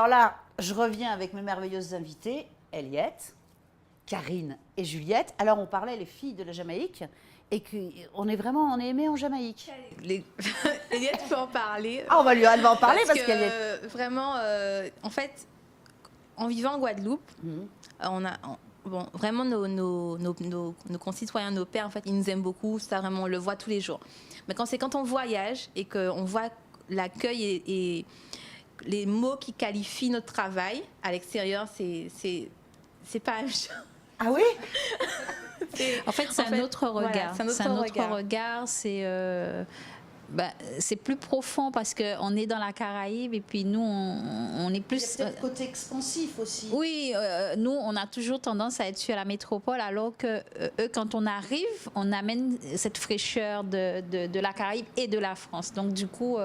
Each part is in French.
Alors là, je reviens avec mes merveilleuses invitées, Eliette, Karine et Juliette. Alors, on parlait, les filles de la Jamaïque, et qu'on est vraiment, on est aimé en Jamaïque. Eliette peut en parler. Ah, elle va en parler parce qu'elle est... Vraiment, en fait, en vivant en Guadeloupe, bon, vraiment nos concitoyens, nos pères, en fait, ils nous aiment beaucoup. Ça, vraiment, on le voit tous les jours. Mais quand on voyage et qu'on voit l'accueil et les mots qui qualifient notre travail à l'extérieur, c'est pas la même chose. Ah oui? En fait, c'est un autre regard. Voilà, c'est un autre regard. C'est plus profond parce qu'on est dans la Caraïbe et puis nous, on est plus... Il y a peut-être côté expansif aussi. Oui, nous, on a toujours tendance à être sur la métropole alors que eux, quand on arrive, on amène cette fraîcheur de la Caraïbe et de la France. Donc, du coup,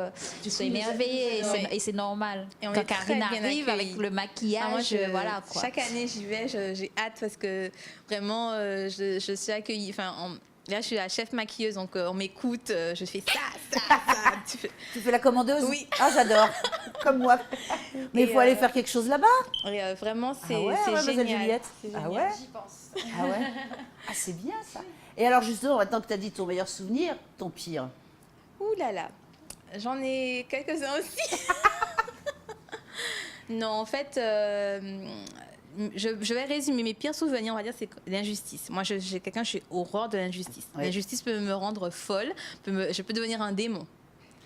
ils sont émerveillés et c'est normal. Et on quand est Karine très bien arrive accueillis. avec le maquillage, voilà quoi. Chaque année, j'y vais, j'ai hâte parce que vraiment, je suis accueillie. Là, je suis la chef maquilleuse, donc on m'écoute, je fais ça. Tu fais la commandeuse? Oui. Ah, j'adore, comme moi. Mais il faut aller faire quelque chose là-bas. Et vraiment, c'est mademoiselle génial. Juliette. C'est Ah génial. ouais? J'y pense. Ah ouais? Ah, c'est bien ça. Et alors justement, maintenant que tu as dit ton meilleur souvenir, ton pire. Ouh là là, j'en ai quelques-uns aussi. Non, en fait, je vais résumer mes pires souvenirs, on va dire, c'est l'injustice. Moi, je suis horreur de l'injustice. Oui. L'injustice peut me rendre folle, je peux devenir un démon.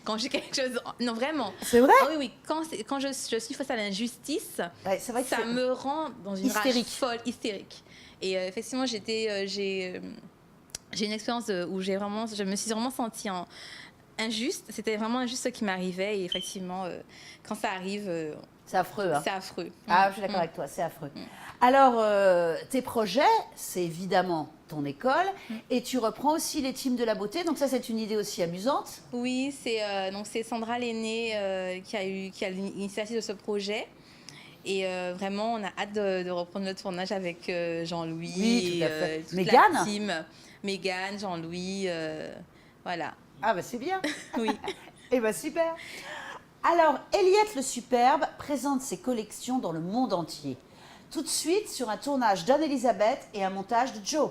Quand j'ai quelque chose... Non, vraiment. C'est vrai? Ah oui, quand je suis face à l'injustice, Ouais, c'est vrai que ça c'est- me rend dans une Hystérique. rage folle, hystérique. Et effectivement, j'ai une expérience où je me suis vraiment sentie injuste. C'était vraiment injuste ce qui m'arrivait. Et effectivement, quand ça arrive, C'est affreux, hein? c'est affreux. Ah, je suis d'accord avec toi, c'est affreux. Alors, tes projets, c'est évidemment ton école, et tu reprends aussi les teams de la beauté, donc ça, c'est une idée aussi amusante. Oui, c'est Sandra Lenné qui a l'initiative de ce projet. Et vraiment, on a hâte de reprendre le tournage avec Jean-Louis Oui, tout à fait. et toute Mégane. la team. Mégane, Jean-Louis, voilà. Ah, bah c'est bien. Oui. Eh ben super. Alors, Eliette le Superbe présente ses collections dans le monde entier. Tout de suite sur un tournage d'Anne-Elisabeth et un montage de Joe.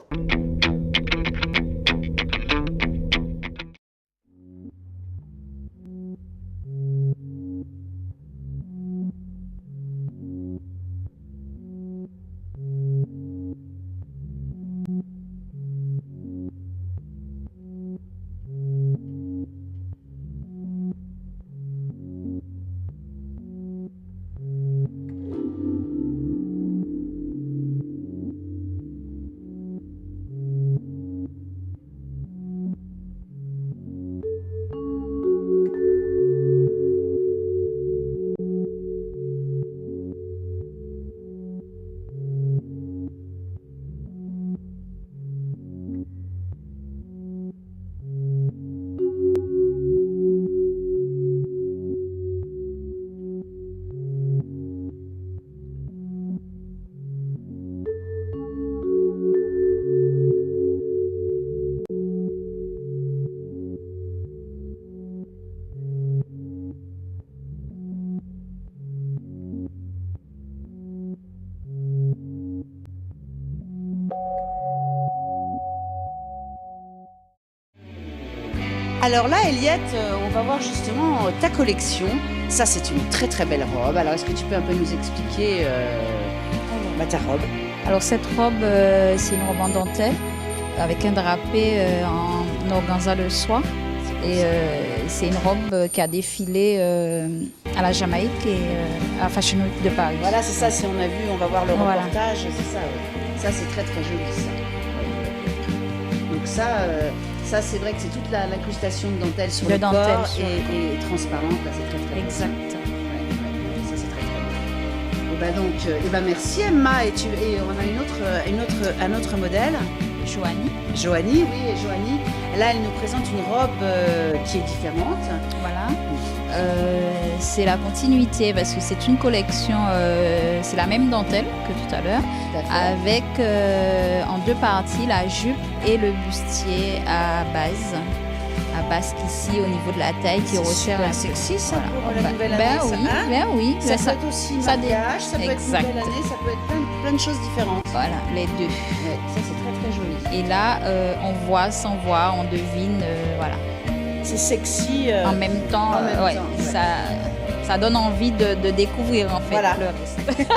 Alors là, Eliette, on va voir justement ta collection. Ça, c'est une très très belle robe. Alors, est-ce que tu peux un peu nous expliquer ta robe? Alors cette robe, c'est une robe en dentelle avec un drapé en organza de soie. Et c'est une robe qui a défilé à la Jamaïque et à Fashion Week de Paris. Voilà, c'est ça. Si on a vu, on va voir le Voilà. reportage. C'est ça, ouais. Ça, c'est très très joli, ça. Donc ça c'est vrai que c'est toute l'incrustation de dentelle sur De le dentelle corps sur le et transparente. Là, c'est très très beau. Exact. Ouais, ça c'est très très beau. Et donc, merci Emma. Et on a un autre modèle. Joanie. Joanie, oui, et Joanie. Là, elle nous présente une robe qui est différente. Voilà. C'est la continuité parce que c'est une collection, c'est la même dentelle que tout à l'heure, Tout à fait. avec en deux parties la jupe et le bustier à base. à basque ici au niveau de la taille qui resserre un peu. Sexy ça Voilà. pour la Ben- nouvelle ben année. oui, ça, hein ben oui. Ça Ben peut être aussi ça mariage, ça peut être exact. nouvelle année, ça peut être plein de choses différentes. Voilà, les deux. Ouais, ça c'est très très joli. Et là, on voit sans voir, on devine, voilà. C'est sexy. En même temps, en même ouais, temps, ouais. ça donne envie de découvrir en fait Voilà. le reste.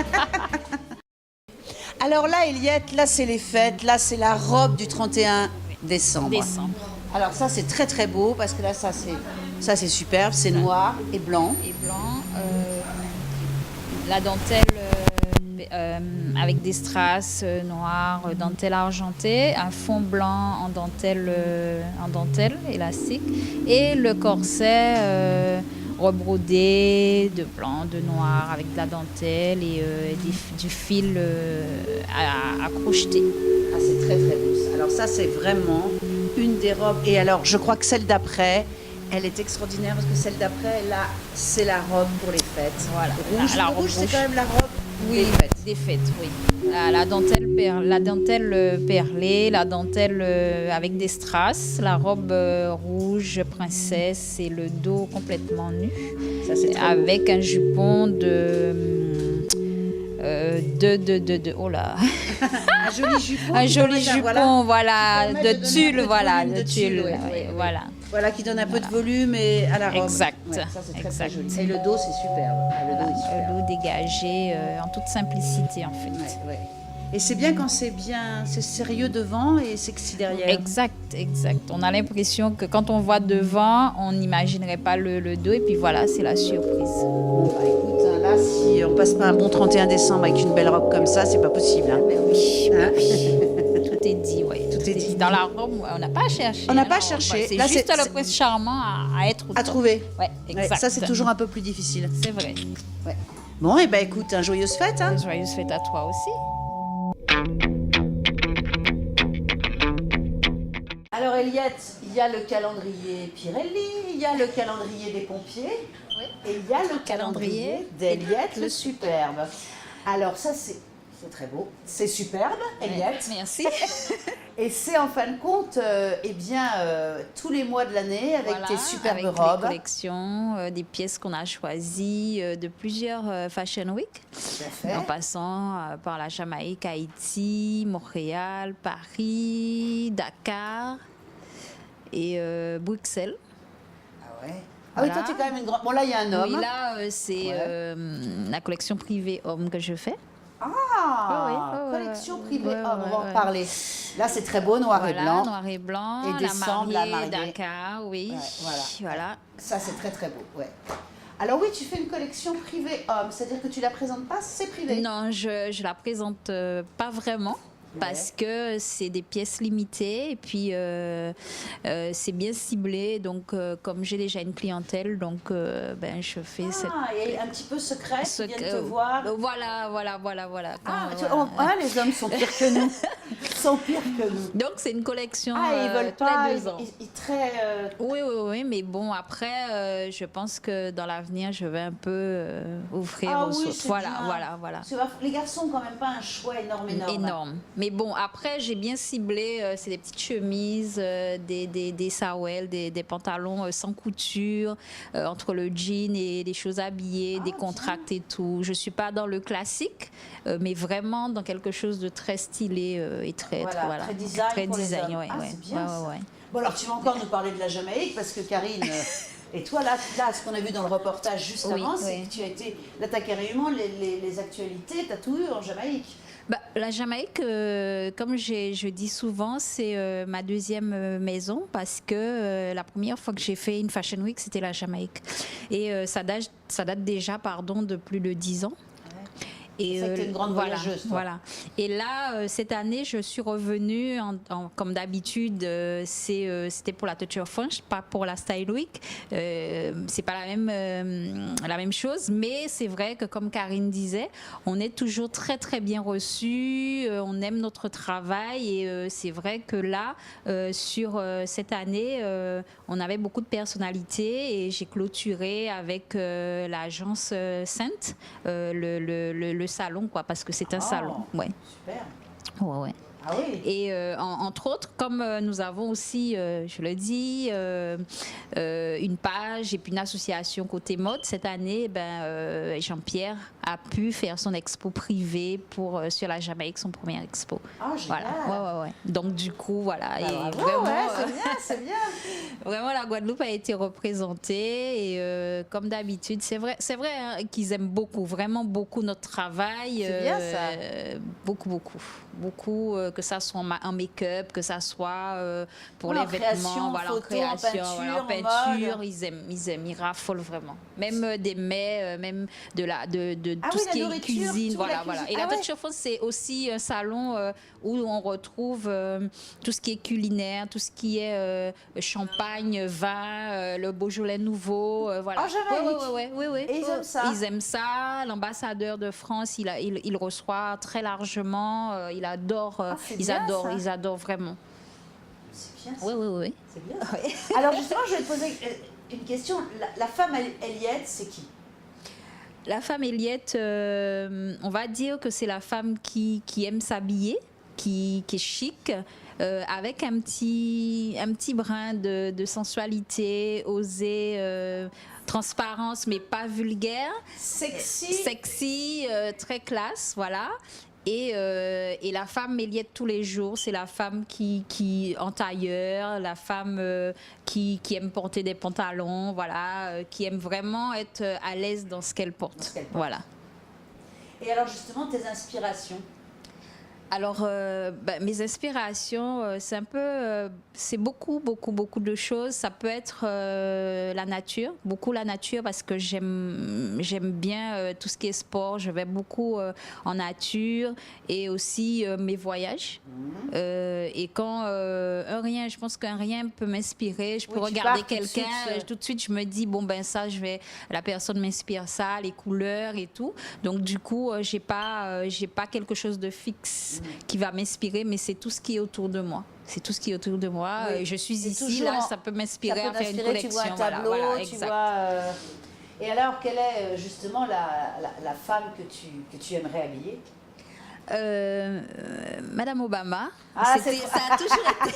Alors là, Eliette, là c'est les fêtes, là c'est la robe du 31 décembre. Alors ça c'est très très beau parce que là ça c'est superbe, c'est noir et blanc. Et blanc, la dentelle avec des strass noires, dentelle argentée, un fond blanc en dentelle élastique et le corset rebrodé de blanc, de noir avec de la dentelle et du fil à crocheter. Ah, c'est très très beau ça. Alors ça c'est vraiment une des robes. Et alors je crois que celle d'après, elle est extraordinaire parce que celle d'après, là, c'est la robe pour les fêtes. Voilà. Rouge, La le robe rouge, c'est rouge. quand même la robe Oui, des fêtes. des fêtes, oui. La dentelle perlée, la dentelle avec des strass, la robe rouge princesse et le dos complètement nu, Ça c'est très avec un jupon oh là, un joli jupon. un qui joli permet jupon, voilà, qui permet de de donner un tulle, peu de voilà, volume, de de tulle, tulle, ouais, oui, ouais, voilà. Voilà, qui donne un peu de volume et à la robe. Exact. Ouais, ça c'est très, très Exact. joli. Et le dos c'est superbe. Ah, le dos est superbe. Le dos dégagé en toute simplicité en fait. Ouais, ouais. Et c'est bien quand c'est sérieux devant et sexy derrière. Exact. On a l'impression que quand on voit devant, on n'imaginerait pas le dos et puis voilà, c'est la surprise. Bon, bah, écoute, hein, là, si on passe pas un bon 31 décembre avec une belle robe comme ça, c'est pas possible. Hein. Oui, Hein tout est dit, ouais. Tout est dit. Dans la robe, on n'a pas à chercher. On n'a pas non, cherché. C'est Là, juste c'est- le prince charmant à être au À top. trouver. Ouais, Ouais, exact. ça, c'est toujours un peu plus difficile. C'est vrai. Ouais. Bon, et ben écoute, joyeuse fête. Hein. Joyeuse fête à toi aussi. Alors, Eliette, il y a le calendrier Pirelli, il y a le calendrier des pompiers, et il y a le calendrier d'Eliette le superbe. Alors, ça, c'est très beau. C'est superbe, Eliette. Merci. Et c'est en fin de compte, tous les mois de l'année avec Voilà, tes superbes avec robes. les collections, des pièces qu'on a choisies de plusieurs Fashion Week. Tout à fait. En passant par la Jamaïque, Haïti, Montréal, Paris, Dakar et Bruxelles. Ah ouais. Ah oui, toi, Voilà. tu es quand même une grande. Bon, là, il y a un homme. Oui, là, c'est Ouais. la collection privée homme que je fais. Ah, Ouais, collection ouais, privée ouais, homme, on va en ouais. parler. Là, c'est très beau, noir et Voilà, blanc. noir et blanc. Et décembre, la mariée. Dakar, oui. Ouais, voilà. Voilà. Ça, c'est très très beau, ouais. Alors oui, tu fais une collection privée homme, c'est-à-dire que tu la présentes pas, c'est privé. Non, je la présente pas vraiment. Parce que c'est des pièces limitées et puis c'est bien ciblé. Donc, comme j'ai déjà une clientèle, donc je fais cette. Ah, et un petit peu secret, ce qui viennent que- te voir. Voilà. Ah, Voilà. les hommes sont pires que nous. Ils sont pires que nous. Donc, c'est une collection Ah, ils veulent tous pas, les 2 ans. ils très... Oui, mais bon, après, je pense que dans l'avenir, je vais un peu ouvrir Ah aux oui, autres. c'est Voilà. Parce que les garçons quand même pas un choix énorme. Énorme. Mais bon, après, j'ai bien ciblé, c'est des petites chemises, des sarouels, des pantalons sans couture, entre le jean et les choses habillées, des contracts et tout. Je suis pas dans le classique, mais vraiment dans quelque chose de très stylé et très design très pour les design, hommes. ouais, Ah, ouais. c'est bien ça. Ouais. Bon, alors tu vas encore nous parler de la Jamaïque parce que Karine, et toi là, ce qu'on a vu dans le reportage juste Oui, avant, c'est oui. que tu as été, là t'as carrément les actualités, t'as tout eu en Jamaïque. Bah, la Jamaïque, comme je dis souvent, c'est ma deuxième maison parce que la première fois que j'ai fait une Fashion Week, c'était la Jamaïque. Et ça date déjà de plus de 10 ans. Et C'est que t'es une grande voyageuse, toi. Voilà. Et là, cette année, je suis revenue, comme d'habitude, c'était pour la Touch of Fun, pas pour la Style Week. C'est pas la même chose, mais c'est vrai que, comme Karine disait, on est toujours très, très bien reçus, on aime notre travail et c'est vrai que là, sur cette année, on avait beaucoup de personnalités et j'ai clôturé avec l'agence Sainte, le salon, quoi, parce que c'est un salon. Ouais. Super. Ouais. Ah oui. Et entre autres, comme nous avons aussi, je le dis, une page et puis une association côté mode, cette année, Jean-Pierre a pu faire son expo privée sur la Jamaïque, son premier expo. Ah, génial. Voilà. Ouais. Donc du coup, voilà. Et Bravo, vraiment, c'est bien. vraiment, la Guadeloupe a été représentée et comme d'habitude, c'est vrai hein, qu'ils aiment beaucoup, vraiment beaucoup notre travail. C'est bien ça. Beaucoup, que ça soit en make-up, que ça soit pour les en vêtements, création, voilà, photo, en création, en en peinture, peinture, ils raffolent vraiment. Même des mets, même de tout ce la qui est nourriture, cuisine, tout, voilà. la cuisine. Et la Tête Chauffante, c'est aussi un salon où on retrouve tout ce qui est culinaire, tout ce qui est champagne, vin, le Beaujolais nouveau, voilà. En Jamaïque. Oui. Et ils aiment ça. Ils aiment ça. L'ambassadeur de France, il reçoit très largement. Ils adorent vraiment. C'est bien ça. Oui. C'est bien ça. Alors justement, je vais te poser une question. La femme Eliette, c'est qui? La femme Eliette, on va dire que c'est la femme qui aime s'habiller, qui est chic, avec un petit brin de sensualité, osée, transparence, mais pas vulgaire. Sexy, très classe, voilà. Et la femme Eliette tous les jours, c'est la femme qui en tailleur, la femme qui aime porter des pantalons, voilà, qui aime vraiment être à l'aise dans ce qu'elle porte. Voilà. Et alors justement, tes inspirations? Alors, mes inspirations, c'est beaucoup de choses. Ça peut être la nature, beaucoup la nature parce que j'aime bien tout ce qui est sport. Je vais beaucoup en nature et aussi mes voyages. Et quand je pense qu'un rien peut m'inspirer. Je peux regarder quelqu'un, tout de suite je me dis la personne m'inspire ça, les couleurs et tout. Donc du coup, j'ai pas quelque chose de fixe qui va m'inspirer, mais c'est tout ce qui est autour de moi. C'est tout ce qui est autour de moi. Oui. Je suis ici, là, ça peut m'inspirer à faire une collection. Tu vois un tableau, tu vois... Et alors, quelle est justement la femme que tu aimerais habiller? Madame Obama. Ah, ça a toujours été.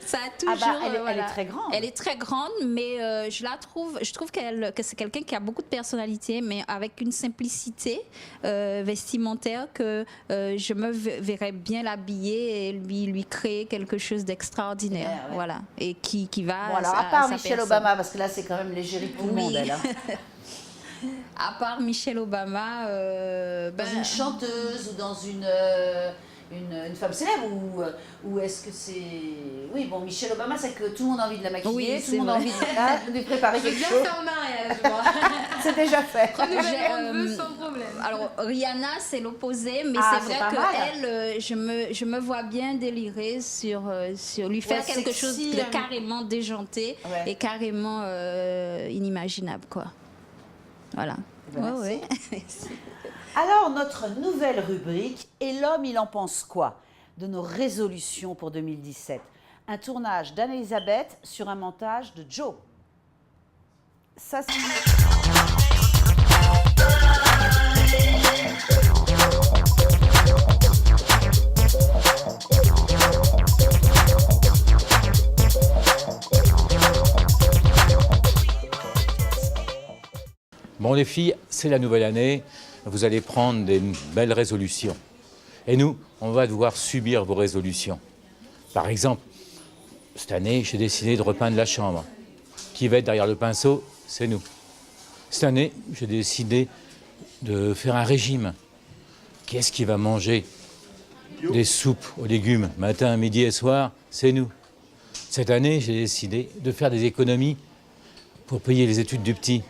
Ça a toujours. Elle est très grande. Elle est très grande, mais je trouve que c'est quelqu'un qui a beaucoup de personnalité, mais avec une simplicité vestimentaire que je me verrais bien l'habiller et lui créer quelque chose d'extraordinaire. Ouais. Voilà. Et qui va. Bon, alors, à part Michelle Obama, parce que là, c'est quand même l'égérie de tout le monde, elle. À part Michelle Obama, dans une chanteuse ou dans une femme célèbre ou est-ce que c'est... Oui, bon, Michelle Obama, c'est que tout le monde a envie de la maquiller, tout le monde a envie de préparer quelque chose. Je veux bien faire un mariage, moi. C'est déjà fait. On veut sans problème. Alors, Rihanna, c'est l'opposé, mais c'est vrai qu'elle, je me vois bien délirer sur lui faire quelque chose de carrément déjanté et carrément inimaginable, quoi. Voilà. Ouais. Alors, notre nouvelle rubrique, et l'homme, il en pense quoi de nos résolutions pour 2017? Un tournage d'Anne-Elisabeth sur un montage de Joe. Ça, c'est... Bon les filles, c'est la nouvelle année, vous allez prendre des belles résolutions. Et nous, on va devoir subir vos résolutions. Par exemple, cette année, j'ai décidé de repeindre la chambre. Qui va être derrière le pinceau? C'est nous. Cette année, j'ai décidé de faire un régime. Qui est-ce qui va manger des soupes aux légumes matin, midi et soir? C'est nous. Cette année, j'ai décidé de faire des économies pour payer les études du petit.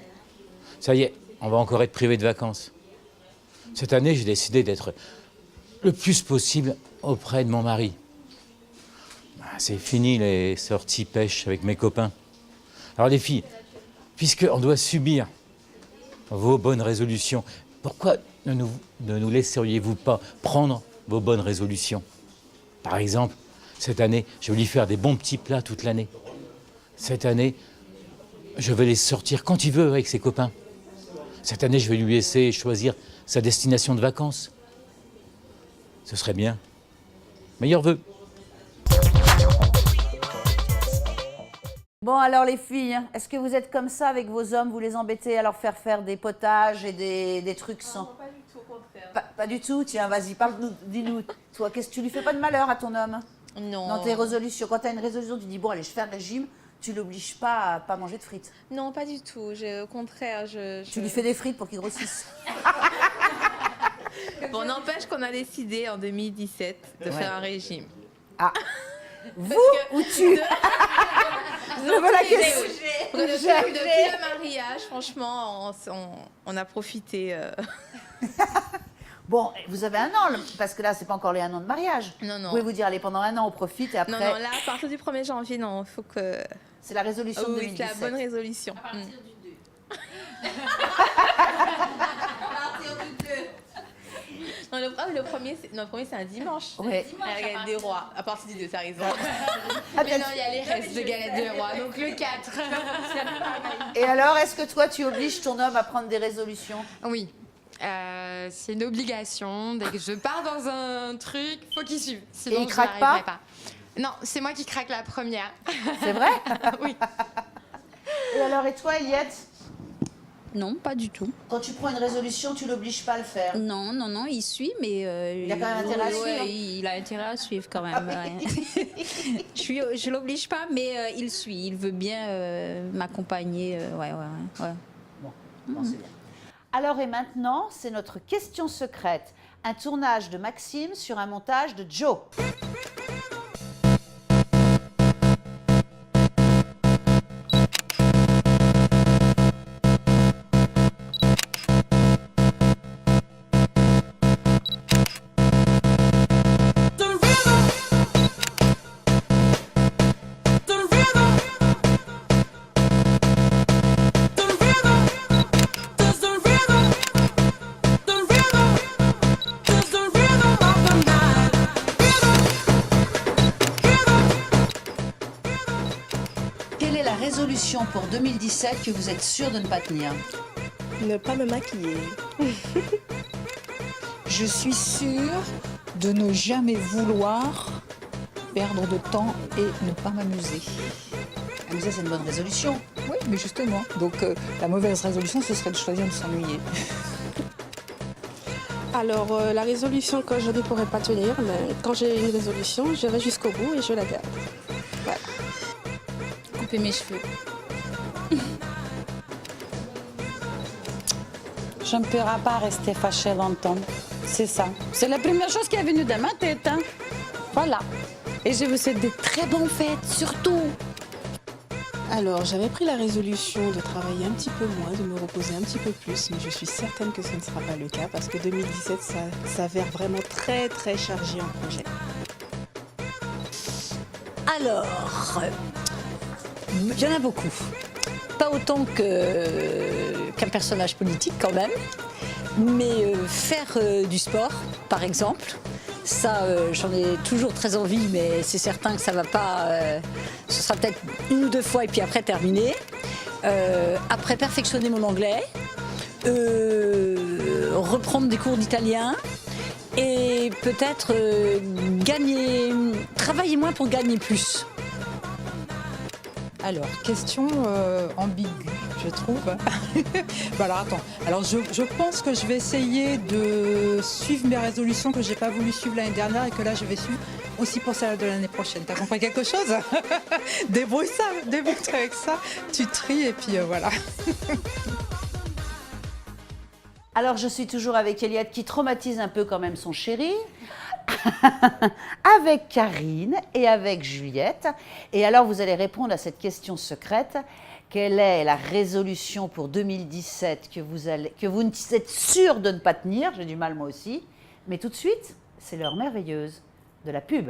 Ça y est, on va encore être privé de vacances. Cette année, j'ai décidé d'être le plus possible auprès de mon mari. C'est fini les sorties pêche avec mes copains. Alors les filles, puisqu'on doit subir vos bonnes résolutions, pourquoi ne nous laisseriez-vous pas prendre vos bonnes résolutions? Par exemple, cette année, je vais lui faire des bons petits plats toute l'année. Cette année, je vais les sortir quand il veut avec ses copains. Cette année, je vais lui laisser choisir sa destination de vacances. Ce serait bien. Meilleurs vœux. Bon, alors les filles, hein, est-ce que vous êtes comme ça avec vos hommes? Vous les embêtez à leur faire des potages et des trucs sans... Pas du tout, au contraire. Pas du tout. Tiens, vas-y, parle-nous, dis-nous. Toi, qu'est-ce que tu lui fais pas de malheur à ton homme? Non. Dans tes résolutions, quand tu as une résolution, tu dis bon, allez, je fais un régime, tu l'obliges pas à pas manger de frites. Non, pas du tout. Au contraire, Tu lui fais des frites pour qu'il grossisse. Bon, n'empêche qu'on a décidé en 2017 de faire un régime. Ah, vous ou tu? Je veux la question. Depuis le mariage, franchement, on a profité. Bon, vous avez un an, parce que là, c'est pas encore les 1 an de mariage. Non, non. Vous pouvez vous dire, allez, pendant 1 an, on profite et après... Non, non, là, à partir du 1er janvier, non, il faut que... C'est la résolution de oui, 2017. c'est la bonne résolution. À partir du 2. Non, le premier, c'est un dimanche. Ouais. La galette des rois. À partir du 2, ça raison. Ah, Mais bien non, il y a les restes de galettes de roi, donc le 4. Et alors, est-ce que toi, tu obliges ton homme à prendre des résolutions? Oui. C'est une obligation. Dès que je pars dans un truc, faut qu'il suive. Sinon, Et il je craque n'arriverai pas? Non, c'est moi qui craque la première. C'est vrai? Oui. Et alors, et toi, Eliette? Non, pas du tout. Quand tu prends une résolution, tu l'obliges pas à le faire? Non, non, non, il suit, mais... Il a quand même intérêt à ouais, suivre. il a intérêt à suivre quand même. Ouais. Je l'oblige pas, mais il suit. Il veut bien m'accompagner. Ouais. Bon, c'est bien. Alors, et maintenant, c'est notre question secrète. Un tournage de Maxime sur un montage de Joe. Quelle est la résolution pour 2017 que vous êtes sûr de ne pas tenir? Ne pas me maquiller. Je suis sûre de ne jamais vouloir perdre de temps et ne pas m'amuser. Ah, mais ça, c'est une bonne résolution. Oui, mais justement. Donc la mauvaise résolution, ce serait de choisir de s'ennuyer. Alors, la résolution que je ne pourrais pas tenir, mais quand j'ai une résolution, je vais jusqu'au bout et je la garde. Voilà. Couper mes cheveux. Je ne pourrai pas rester fâchée longtemps. C'est ça. C'est la première chose qui est venue dans ma tête. Hein. Voilà. Et je vous souhaite de très bonnes fêtes, surtout. Alors, j'avais pris la résolution de travailler un petit peu moins, de me reposer un petit peu plus, mais je suis certaine que ce ne sera pas le cas parce que 2017 ça s'avère vraiment très très chargé en projet. Alors, il y en a beaucoup. Pas autant qu'un personnage politique quand même, mais faire du sport, par exemple, ça j'en ai toujours très envie, mais c'est certain que ça va pas, ce sera peut-être 1 ou 2 fois et puis après terminé. Après perfectionner mon anglais, reprendre des cours d'italien et peut-être travailler moins pour gagner plus. Alors, question ambiguë, je trouve. Bon, alors, attends. Alors, je pense que je vais essayer de suivre mes résolutions que je n'ai pas voulu suivre l'année dernière et que là, je vais suivre aussi pour celle de l'année prochaine. T'as compris quelque chose? Débrouille-toi avec ça. Tu tries et puis voilà. Alors, je suis toujours avec Eliette qui traumatise un peu quand même son chéri. Avec Karine et avec Juliette. Et alors, vous allez répondre à cette question secrète. Quelle est la résolution pour 2017 que vous êtes sûr de ne pas tenir? J'ai du mal moi aussi. Mais tout de suite, c'est l'heure merveilleuse de la pub.